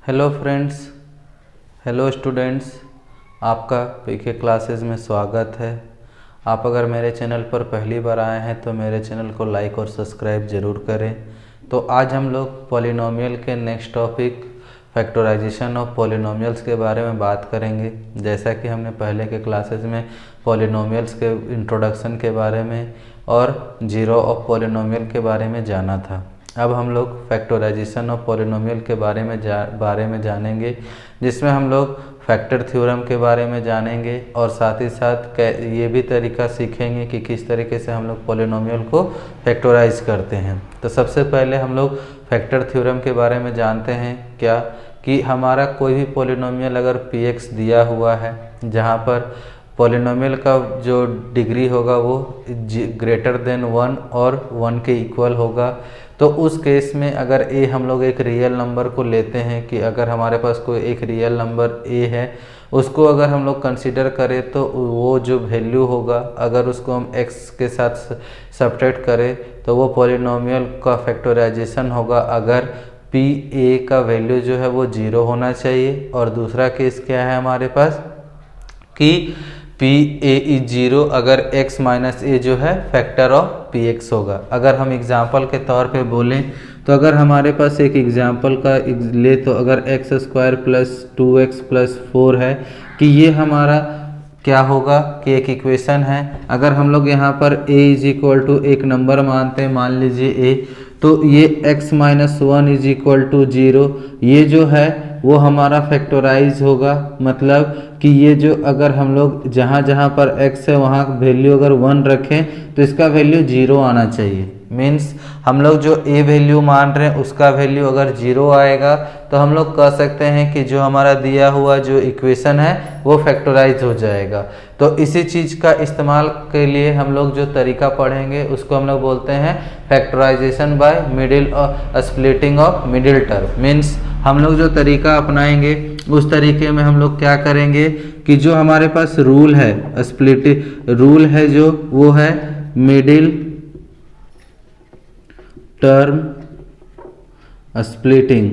Hello friends, hello students, आपका पीके classes में स्वागत है। आप अगर मेरे चैनल पर पहली बार आए हैं तो मेरे चैनल को लाइक और सब्सक्राइब ज़रूर करें। तो आज हम लोग पॉलिनोमियल के next topic factorisation of polynomials के बारे में बात करेंगे। जैसा कि हमने पहले के क्लासेस में पॉलिनोमियल्स के इंट्रोडक्शन के बारे में और जीरो ऑफ पॉलिनोमियल के बारे में जाना था। अब हम लोग फैक्टराइजेशन ऑफ पॉलिनोमियल के बारे में जानेंगे, जिसमें हम लोग फैक्टर थ्योरम के बारे में जानेंगे और साथ ही साथ ये भी तरीका सीखेंगे कि किस तरीके से हम लोग पॉलिनोमियल को फैक्टराइज करते हैं। तो सबसे पहले हम लोग फैक्टर थ्योरम के बारे में जानते हैं क्या कि हमारा कोई भी पॉलिनोमियल अगर px दिया हुआ है, जहाँ पर पॉलिनोमियल का जो डिग्री होगा वो ग्रेटर देन 1 और 1 के इक्वल होगा, तो उस केस में अगर a हम लोग एक रियल नंबर को लेते हैं कि अगर हमारे पास कोई एक रियल नंबर a है, उसको अगर हम लोग कंसीडर करें तो वो जो वैल्यू होगा अगर उसको हम x के साथ सब्ट्रैक्ट करें तो वो पॉलिनोमियल का फैक्टराइजेशन होगा अगर p a का वैल्यू जो है वो 0 होना चाहिए। और दूसरा केस क्या है हमारे पास कि पी ए इज 0 अगर x माइनस ए जो है फैक्टर ऑफ पी एक्स होगा। अगर हम एग्जाम्पल के तौर पे बोलें तो अगर हमारे पास एक एग्जाम्पल का ले तो अगर x square plus 2x plus 4 है कि ये हमारा क्या होगा कि एक इक्वेशन है। अगर हम लोग यहाँ पर a इज इक्वल टू एक नंबर मानते हैं, मान लीजिए a, तो ये x minus 1 is equal to 0, ये जो है वो हमारा फैक्टराइज होगा। मतलब कि ये जो अगर हम लोग जहाँ जहाँ पर x है वहाँ वैल्यू अगर 1 रखें तो इसका वैल्यू 0 आना चाहिए। मीन्स हम लोग जो a वैल्यू मान रहे हैं उसका वैल्यू अगर 0 आएगा तो हम लोग कह सकते हैं कि जो हमारा दिया हुआ जो इक्वेशन है वो फैक्टराइज हो जाएगा। तो इसी चीज़ का इस्तेमाल के लिए हम लोग जो तरीका पढ़ेंगे उसको हम लोग बोलते हैं factorisation by middle splitting of middle term. Means हम लोग जो तरीका अपनाएंगे उस तरीके में हम लोग क्या करेंगे कि जो हमारे पास रूल है रूल है जो वो है middle term splitting,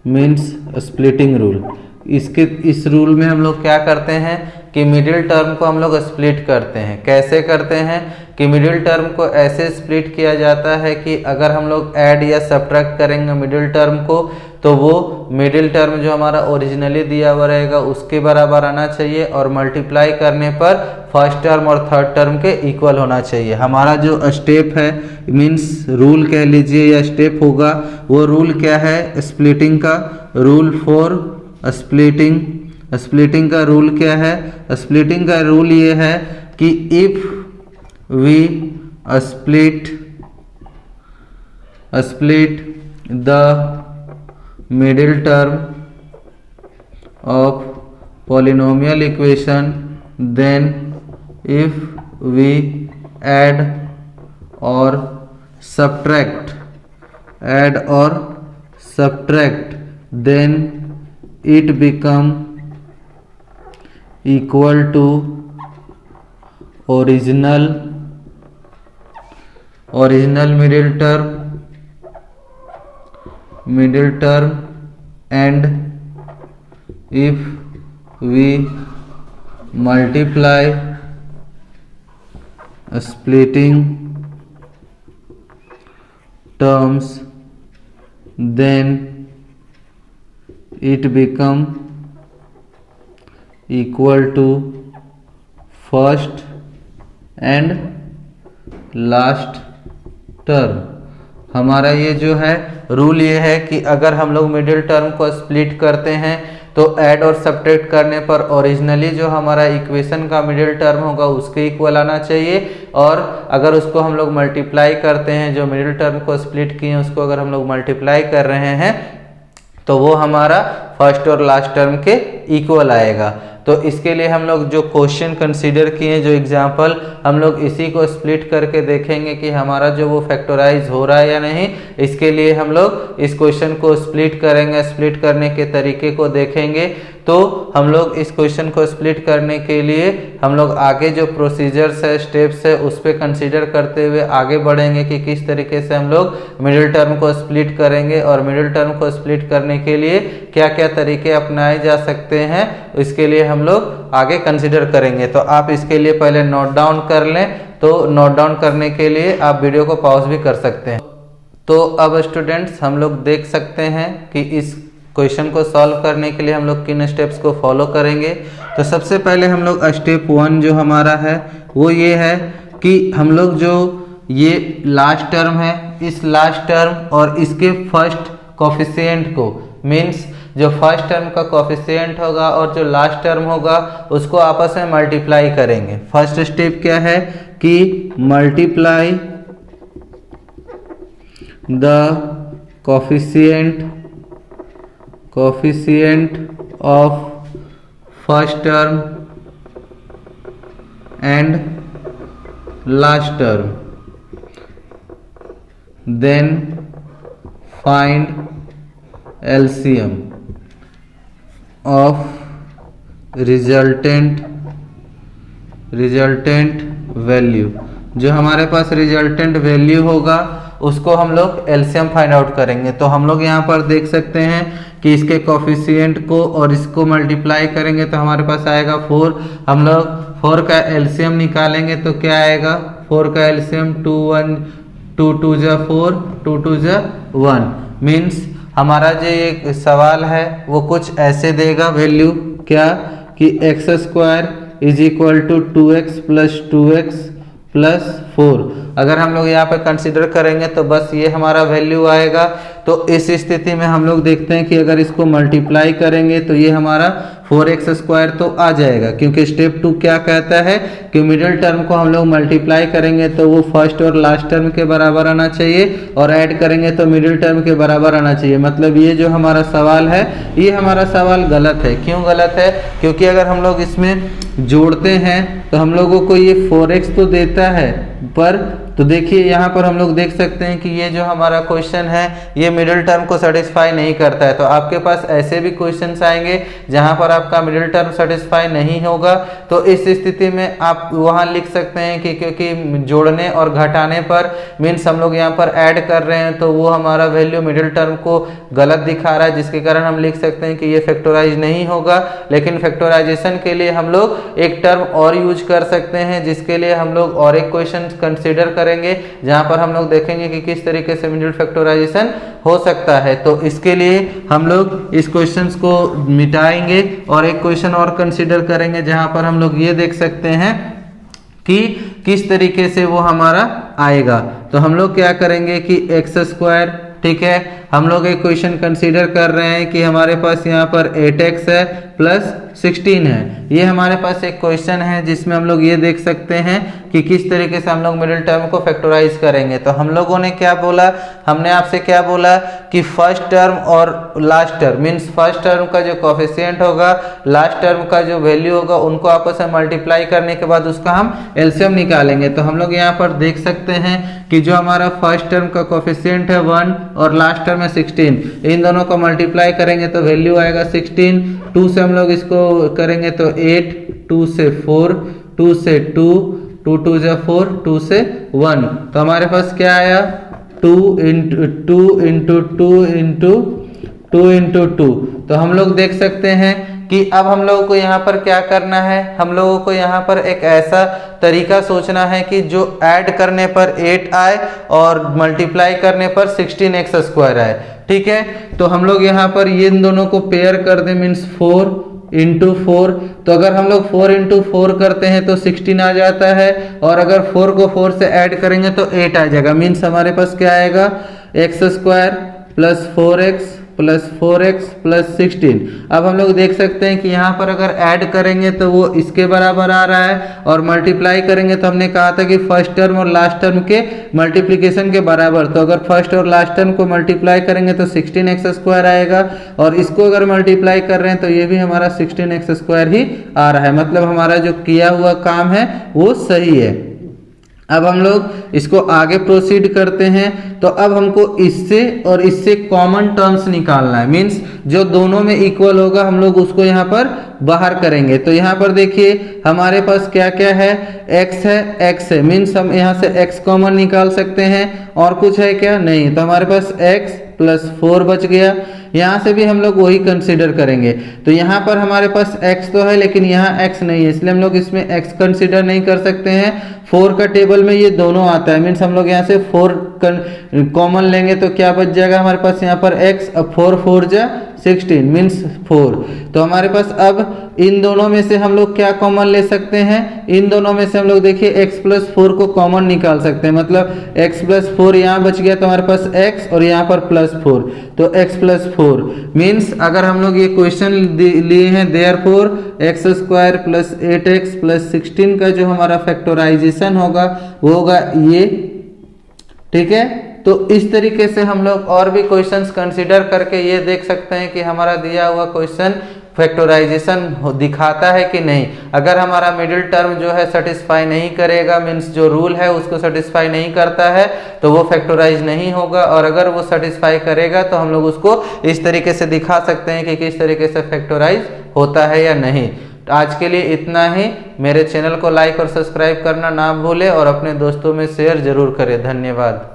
means splitting rule. इस रूल में हम लोग क्या करते हैं कि मिडिल टर्म को हम लोग स्प्लिट करते हैं। कैसे करते हैं कि मिडिल टर्म को ऐसे स्प्लिट किया जाता है कि अगर हम लोग ऐड या सब्ट्रैक्ट करेंगे मिडिल टर्म को तो वो मिडिल टर्म जो हमारा ओरिजिनली दिया हुआ रहेगा उसके बराबर आना चाहिए और मल्टीप्लाई करने पर फर्स्ट टर्म और थर्ड टर्म के इक्वल होना चाहिए। हमारा जो स्टेप है मीन्स रूल कह लीजिए या स्टेप होगा, वो रूल क्या है स्प्लिटिंग का, रूल फॉर स्प्लिटिंग का रूल क्या है? स्प्लिटिंग का रूल ये है कि if we split the middle term of polynomial equation, then if we add or subtract then it become equal to original middle term and if we multiply splitting terms then it become equal to first and last term. हमारा ये जो है rule ये है कि अगर हम लोग मिडिल टर्म को स्प्लिट करते हैं तो ऐड और सब्ट्रैक्ट करने पर ओरिजिनली जो हमारा इक्वेशन का मिडिल टर्म होगा उसके इक्वल आना चाहिए, और अगर उसको हम लोग मल्टीप्लाई करते हैं जो मिडिल टर्म को स्प्लिट किए उसको अगर हम लोग मल्टीप्लाई कर रहे हैं तो वो हमारा फर्स्ट और लास्ट टर्म के इक्वल आएगा। तो इसके लिए हम लोग जो क्वेश्चन कंसीडर किए, जो एग्जांपल, हम लोग इसी को स्प्लिट करके देखेंगे कि हमारा जो वो फैक्टराइज हो रहा है या नहीं। इसके लिए हम लोग इस क्वेश्चन को स्प्लिट करेंगे, स्प्लिट करने के तरीके को देखेंगे। तो हम लोग इस क्वेश्चन को स्प्लिट करने के लिए हम लोग आगे जो प्रोसीजर्स है, स्टेप्स है, उस पर कंसीडर करते हुए आगे बढ़ेंगे कि किस तरीके से हम लोग मिडिल टर्म को स्प्लिट करेंगे और मिडिल टर्म को स्प्लिट करने के लिए क्या क्या तरीके अपनाए जा सकते हैं, इसके लिए हम लोग आगे कंसीडर करेंगे। तो आप इसके लिए पहले नोट डाउन कर लें। तो नोट डाउन करने के लिए आप वीडियो को पॉज भी कर सकते हैं। तो अब स्टूडेंट्स हम लोग देख सकते हैं कि इस क्वेश्चन को सॉल्व करने के लिए हम लोग किन स्टेप्स को फॉलो करेंगे। तो सबसे पहले हम लोग स्टेप 1 जो हमारा है वो ये है कि हम लोग जो ये लास्ट टर्म है, इस लास्ट टर्म और इसके फर्स्ट कोफिशिएंट को, मीन्स जो फर्स्ट टर्म का कोफिशिएंट होगा और जो लास्ट टर्म होगा उसको आपस में मल्टीप्लाई करेंगे। फर्स्ट स्टेप क्या है कि multiply the coefficient of first term and last term, then find LCM of resultant value. जो हमारे पास रिजल्टेंट वैल्यू होगा उसको हम लोग एलसीएम फाइंड आउट करेंगे। तो हम लोग यहाँ पर देख सकते हैं कि इसके कोफिशिएंट को और इसको मल्टीप्लाई करेंगे तो हमारे पास आएगा 4। हम लोग 4 का एलसीएम निकालेंगे तो क्या आएगा, 4 का एलसीएम 2 2 जा 4, 2 2 जा 1। मीन्स हमारा जो ये सवाल है वो कुछ ऐसे देगा वैल्यू, क्या कि x² is equal to 2x plus 2x plus 4। अगर हम लोग यहाँ पे कंसीडर करेंगे तो बस ये हमारा वैल्यू आएगा। तो इस स्थिति में हम लोग देखते हैं कि अगर इसको मल्टीप्लाई करेंगे तो ये हमारा 4x² तो आ जाएगा, क्योंकि स्टेप 2 क्या कहता है कि मिडिल टर्म को हम लोग मल्टीप्लाई करेंगे तो वो फर्स्ट और लास्ट टर्म के बराबर आना चाहिए और ऐड करेंगे तो मिडिल टर्म के बराबर आना चाहिए। मतलब ये जो हमारा सवाल है ये हमारा सवाल गलत है। क्यों गलत है? क्योंकि अगर हम लोग इसमें जोड़ते हैं तो हम लोगों को ये 4x तो देता है, पर तो देखिए यहाँ पर हम लोग देख सकते हैं कि ये जो हमारा क्वेश्चन है ये मिडिल टर्म को सेटिस्फाई नहीं करता है। तो आपके पास ऐसे भी क्वेश्चंस आएंगे जहाँ पर आपका मिडिल टर्म सेटिस्फाई नहीं होगा। तो इस स्थिति में आप वहाँ लिख सकते हैं कि क्योंकि जोड़ने और घटाने पर मीन्स हम लोग यहाँ पर ऐड कर रहे हैं तो वो हमारा वैल्यू मिडिल टर्म को गलत दिखा रहा है, जिसके कारण हम लिख सकते हैं कि ये फैक्टराइज नहीं होगा। लेकिन फैक्टराइजेशन के लिए हम लोग एक टर्म और यूज कर सकते हैं, जिसके लिए हम लोग और एक क्वेश्चन कंसिडर करेंगे जहां पर हम लोग देखेंगे कि किस तरीके से मिडिल फैक्टराइजेशन हो सकता है। तो इसके लिए हम लोग इस क्वेश्चंस को मिटाएंगे और एक क्वेश्चन और कंसिडर करेंगे जहां पर हम लोग ये देख सकते हैं कि किस तरीके से वो हमारा आएगा। तो हम लोग क्या करेंगे कि x², ठीक है, हम लोग एक क्वेश्चन कंसीडर कर रहे हैं कि हमारे पास यहाँ पर 8x है प्लस 16 है। ये हमारे पास एक क्वेश्चन है जिसमें हम लोग ये देख सकते हैं कि किस तरीके से हम लोग मिडिल टर्म को फैक्टराइज करेंगे। तो हम लोगों ने क्या बोला, हमने आपसे क्या बोला कि फर्स्ट टर्म और last term, means first term का जो कोफिशिएंट होगा, लास्ट टर्म का जो वैल्यू होगा, उनको आपस में मल्टीप्लाई करने के बाद उसका हम एलसीएम निकालेंगे। तो हम लोग यहाँ पर देख सकते हैं कि जो हमारा फर्स्ट टर्म का कोफिशिएंट है 1 और लास्ट टर्म है 16, इन दोनों को मल्टीप्लाई करेंगे तो वैल्यू आएगा 16। 2 से हम लोग इसको करेंगे तो 8, 2 से 4, 2 से 2, 2 2 जा 4, 2 से 1। तो हमारे पास क्या आया 2 इंटू 2 इंटू 2 इंटू 2 इंटू 2। तो हम लोग देख सकते हैं कि अब हम लोगों को यहाँ पर क्या करना है, हम लोगों को यहाँ पर एक ऐसा तरीका सोचना है कि जो ऐड करने पर 8 आए और मल्टीप्लाई करने पर 16x² आए। ठीक है, तो हम लोग यहाँ पर ये इन दोनों को पेयर कर दें, मीन्स 4 इंटू 4। तो अगर हम लोग 4 इंटू 4 करते हैं तो 16 आ जाता है, और अगर 4 को 4 से ऐड करेंगे तो 8 आ जाएगा। मीन्स हमारे पास क्या आएगा x² plus 4x plus 4x plus 16। अब हम लोग देख सकते हैं कि यहाँ पर अगर ऐड करेंगे तो वो इसके बराबर आ रहा है, और मल्टीप्लाई करेंगे तो हमने कहा था कि फर्स्ट टर्म और लास्ट टर्म के मल्टीप्लिकेशन के बराबर। तो अगर फर्स्ट और लास्ट टर्म को मल्टीप्लाई करेंगे तो 16x² आएगा, और इसको अगर मल्टीप्लाई कर रहे हैं तो ये भी हमारा 16x² ही आ रहा है। मतलब हमारा जो किया हुआ काम है वो सही है। अब हम लोग इसको आगे प्रोसीड करते हैं। तो अब हमको इससे और इससे कॉमन टर्म्स निकालना है, मीन्स जो दोनों में इक्वल होगा हम लोग उसको यहाँ पर बाहर करेंगे। तो यहाँ पर देखिए हमारे पास क्या क्या है, x है, x है, मीन्स हम यहाँ से x कॉमन निकाल सकते हैं, और कुछ है क्या, नहीं। तो हमारे पास x प्लस 4 बच गया। यहाँ से भी हम लोग वही कंसीडर करेंगे। तो यहाँ पर हमारे पास x तो है लेकिन यहाँ x नहीं है, इसलिए हम लोग इसमें x कंसीडर नहीं कर सकते हैं। 4 का टेबल में ये दोनों आता है, मीन्स हम लोग यहाँ से 4 कॉमन लेंगे तो क्या बच जाएगा हमारे पास यहाँ पर x। अब 4 4 जा 16 मीन्स 4। तो हमारे पास अब इन दोनों में से हम लोग क्या कॉमन ले सकते हैं, इन दोनों में से हम लोग देखिए x प्लस 4 को कॉमन निकाल सकते हैं। मतलब x प्लस 4 यहाँ बच गया तो हमारे पास x और यहाँ पर प्लस 4, तो x प्लस 4 मीन्स अगर हम लोग ये क्वेश्चन लिए हैं therefore x square plus 8x plus 16 का जो हमारा फैक्टराइजेशन होगा वो होगा ये, ठीक है। तो इस तरीके से हम लोग और भी क्वेश्चंस कंसीडर करके ये देख सकते हैं कि हमारा दिया हुआ क्वेश्चन फैक्टराइजेशन दिखाता है कि नहीं। अगर हमारा मिडिल टर्म जो है सेटिस्फाई नहीं करेगा, मीन्स जो रूल है उसको सेटिस्फाई नहीं करता है, तो वो फैक्टराइज नहीं होगा। और अगर वो सेटिस्फाई करेगा तो हम लोग उसको इस तरीके से दिखा सकते हैं कि किस तरीके से फैक्टराइज होता है या नहीं। आज के लिए इतना ही। मेरे चैनल को लाइक और सब्सक्राइब करना ना भूलें और अपने दोस्तों में शेयर जरूर करें। धन्यवाद।